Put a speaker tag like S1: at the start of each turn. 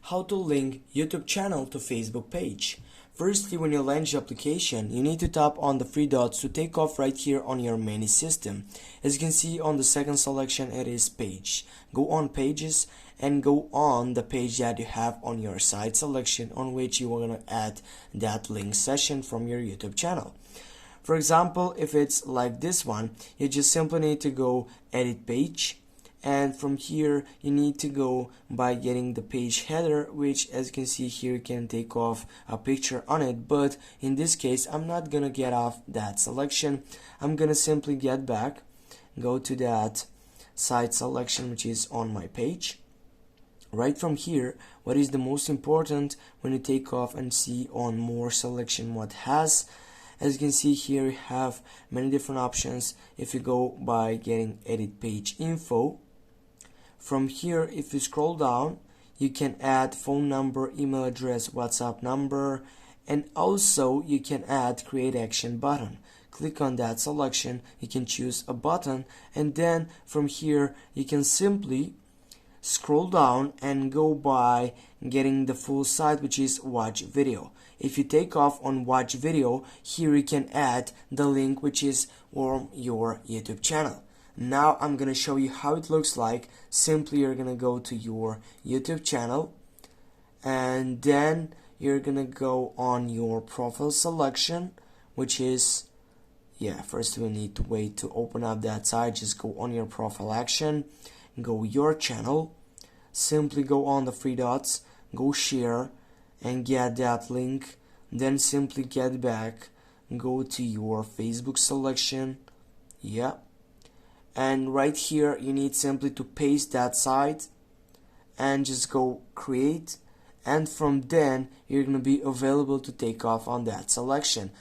S1: How to link YouTube channel to Facebook page. Firstly, when you launch the application, you need to tap on the three dots to take off right here on your menu system. As you can see on the second selection, it is page. Go on pages and go on the page that you have on your site selection on which you are going to add that link session from your YouTube channel. For example, if it's like this one, you just simply need to go edit page, and from here you need to go by getting the page header, which as you can see here you can take off a picture on it, but in this case I'm not gonna get off that selection. I'm gonna simply get back, go to that site selection which is on my page. Right from here, what is the most important when you take off and see on more selection what has. As you can see here, you have many different options. If you go by getting edit page info, from here if you scroll down you can add phone number, email address, WhatsApp number, and also you can add create action button. Click on that selection, you can choose a button, and then from here you can simply scroll down and go by getting the full site which is watch video. If you take off on watch video, here you can add the link which is on your YouTube channel. Now I'm gonna show you how it looks like. Simply you're gonna go to your YouTube channel and then you're gonna go on your profile selection, which is first we need to wait to open up that site. Just go on your profile action, go your channel, simply go on the three dots, go share and get that link, then simply get back, go to your Facebook selection, and right here you need simply to paste that site and just go create, and from then you're going to be available to take off on that selection.